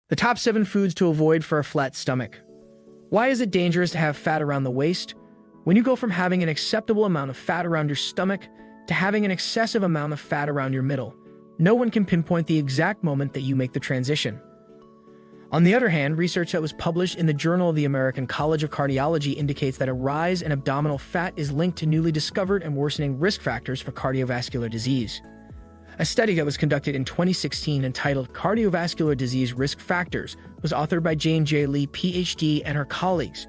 The top 7 foods to avoid for a flat stomach. Why is it dangerous to have fat around the waist? When you go from having an acceptable amount of fat around your stomach to having an excessive amount of fat around your middle, no one can pinpoint the exact moment that you make the transition. On the other hand, research that was published in the Journal of the American College of Cardiology indicates that a rise in abdominal fat is linked to newly discovered and worsening risk factors for cardiovascular disease. A study that was conducted in 2016 entitled Cardiovascular Disease Risk Factors was authored by Jane J. Lee, Ph.D., and her colleagues.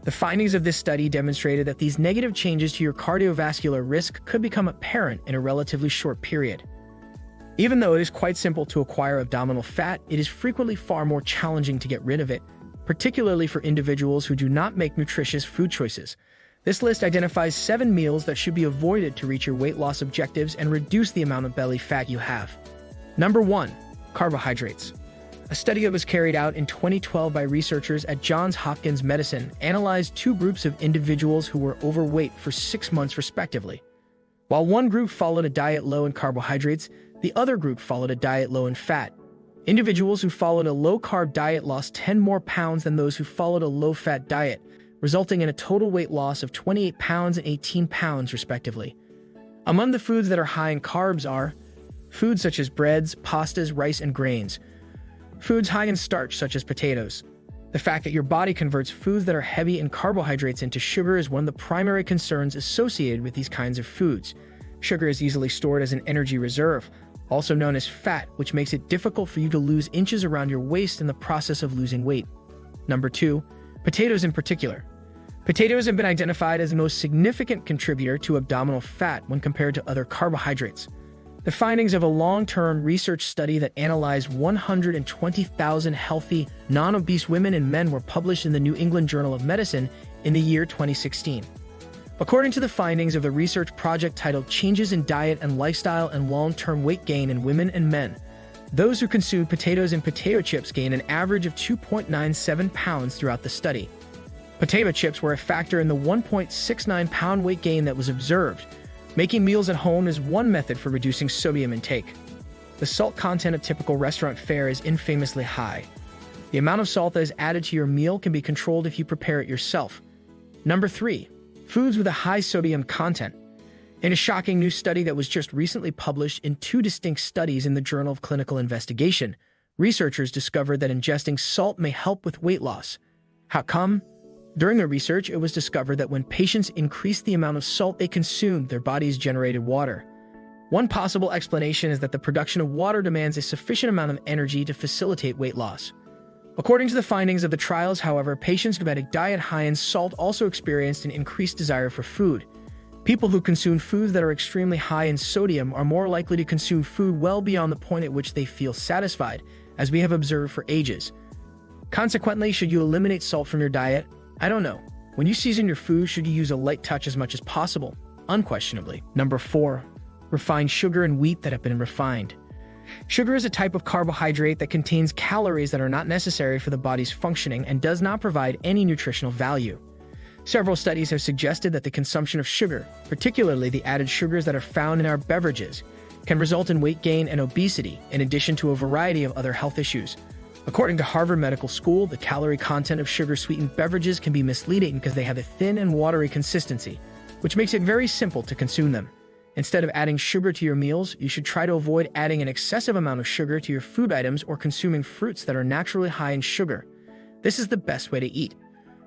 The findings of this study demonstrated that these negative changes to your cardiovascular risk could become apparent in a relatively short period. Even though it is quite simple to acquire abdominal fat, it is frequently far more challenging to get rid of it, particularly for individuals who do not make nutritious food choices. This list identifies 7 meals that should be avoided to reach your weight loss objectives and reduce the amount of belly fat you have. Number 1. Carbohydrates. A study that was carried out in 2012 by researchers at Johns Hopkins Medicine analyzed 2 groups of individuals who were overweight for 6 months respectively. While one group followed a diet low in carbohydrates, the other group followed a diet low in fat. Individuals who followed a low-carb diet lost 10 more pounds than those who followed a low-fat diet, resulting in a total weight loss of 28 pounds and 18 pounds, respectively. Among the foods that are high in carbs are foods such as breads, pastas, rice, and grains. Foods high in starch, such as potatoes. The fact that your body converts foods that are heavy in carbohydrates into sugar is one of the primary concerns associated with these kinds of foods. Sugar is easily stored as an energy reserve, also known as fat, which makes it difficult for you to lose inches around your waist in the process of losing weight. Number 2. Potatoes in particular. Potatoes have been identified as the most significant contributor to abdominal fat when compared to other carbohydrates. The findings of a long-term research study that analyzed 120,000 healthy, non-obese women and men were published in the New England Journal of Medicine in the year 2016. According to the findings of the research project titled Changes in Diet and Lifestyle and Long-Term Weight Gain in Women and Men, those who consumed potatoes and potato chips gained an average of 2.97 pounds throughout the study. Potato chips were a factor in the 1.69-pound weight gain that was observed. Making meals at home is one method for reducing sodium intake. The salt content of typical restaurant fare is infamously high. The amount of salt that is added to your meal can be controlled if you prepare it yourself. Number 3. Foods with a high sodium content. In a shocking new study that was just recently published in 2 distinct studies in the Journal of Clinical Investigation, researchers discovered that ingesting salt may help with weight loss. How come? During their research, it was discovered that when patients increased the amount of salt they consumed, their bodies generated water. One possible explanation is that the production of water demands a sufficient amount of energy to facilitate weight loss. According to the findings of the trials, however, patients who had a diet high in salt also experienced an increased desire for food. People who consume foods that are extremely high in sodium are more likely to consume food well beyond the point at which they feel satisfied, as we have observed for ages. Consequently, should you eliminate salt from your diet? I don't know. When you season your food, should you use a light touch as much as possible? Unquestionably. Number 4. Refined sugar and wheat that have been refined. Sugar is a type of carbohydrate that contains calories that are not necessary for the body's functioning and does not provide any nutritional value. Several studies have suggested that the consumption of sugar, particularly the added sugars that are found in our beverages, can result in weight gain and obesity, in addition to a variety of other health issues. According to Harvard Medical School, the calorie content of sugar-sweetened beverages can be misleading because they have a thin and watery consistency, which makes it very simple to consume them. Instead of adding sugar to your meals, you should try to avoid adding an excessive amount of sugar to your food items or consuming fruits that are naturally high in sugar. This is the best way to eat.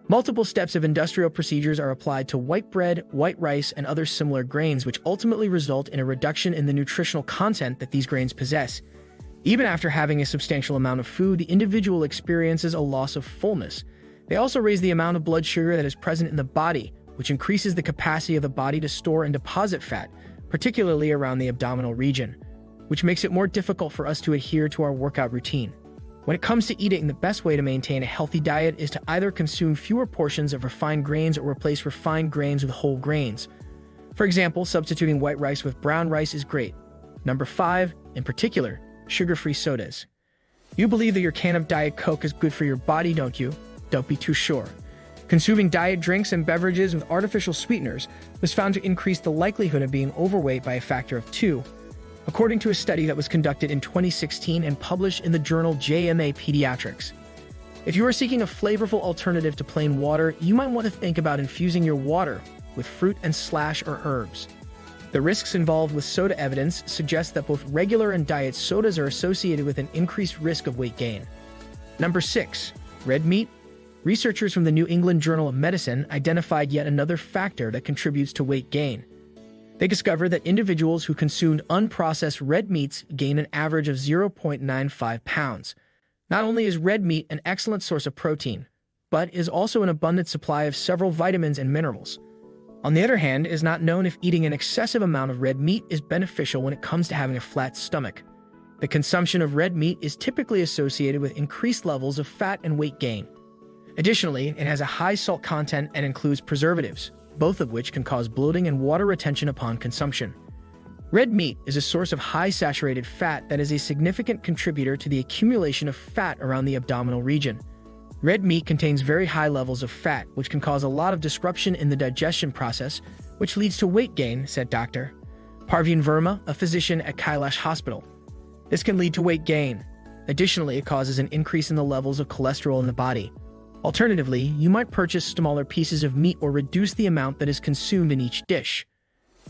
Multiple steps of industrial procedures are applied to white bread, white rice, and other similar grains, which ultimately result in a reduction in the nutritional content that these grains possess. Even after having a substantial amount of food, the individual experiences a loss of fullness. They also raise the amount of blood sugar that is present in the body, which increases the capacity of the body to store and deposit fat, particularly around the abdominal region, which makes it more difficult for us to adhere to our workout routine. When it comes to eating, the best way to maintain a healthy diet is to either consume fewer portions of refined grains or replace refined grains with whole grains. For example, substituting white rice with brown rice is great. Number 5, in particular, sugar-free sodas. You believe that your can of Diet Coke is good for your body, don't you? Don't be too sure. Consuming diet drinks and beverages with artificial sweeteners was found to increase the likelihood of being overweight by a factor of 2. according to a study that was conducted in 2016 and published in the journal JMA Pediatrics. If you are seeking a flavorful alternative to plain water, you might want to think about infusing your water with fruit and slash or herbs. The risks involved with soda evidence suggest that both regular and diet sodas are associated with an increased risk of weight gain. Number 6. Red meat. Researchers from the New England Journal of Medicine identified yet another factor that contributes to weight gain. They discovered that individuals who consumed unprocessed red meats gain an average of 0.95 pounds. Not only is red meat an excellent source of protein, but is also an abundant supply of several vitamins and minerals. On the other hand, it is not known if eating an excessive amount of red meat is beneficial when it comes to having a flat stomach. The consumption of red meat is typically associated with increased levels of fat and weight gain. Additionally, it has a high salt content and includes preservatives, both of which can cause bloating and water retention upon consumption. Red meat is a source of high saturated fat that is a significant contributor to the accumulation of fat around the abdominal region. Red meat contains very high levels of fat, which can cause a lot of disruption in the digestion process, which leads to weight gain, said Dr. Parveen Verma, a physician at Kailash Hospital. This can lead to weight gain. Additionally, it causes an increase in the levels of cholesterol in the body. Alternatively, you might purchase smaller pieces of meat or reduce the amount that is consumed in each dish.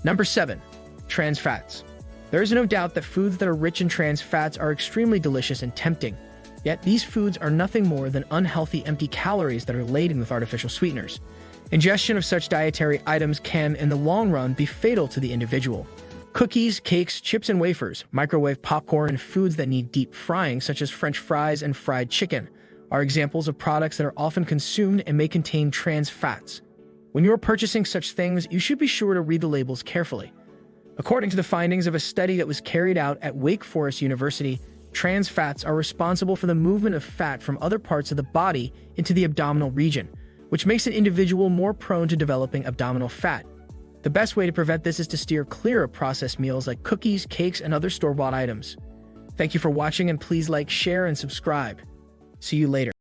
Number 7. Trans fats. There is no doubt that foods that are rich in trans fats are extremely delicious and tempting. Yet these foods are nothing more than unhealthy empty calories that are laden with artificial sweeteners. Ingestion of such dietary items can, in the long run, be fatal to the individual. Cookies, cakes, chips and wafers, microwave popcorn, and foods that need deep frying, such as French fries and fried chicken, are examples of products that are often consumed and may contain trans fats. When you are purchasing such things, you should be sure to read the labels carefully. According to the findings of a study that was carried out at Wake Forest University, trans fats are responsible for the movement of fat from other parts of the body into the abdominal region, which makes an individual more prone to developing abdominal fat. The best way to prevent this is to steer clear of processed meals like cookies, cakes, and other store-bought items. Thank you for watching, and please like, share, and subscribe. See you later.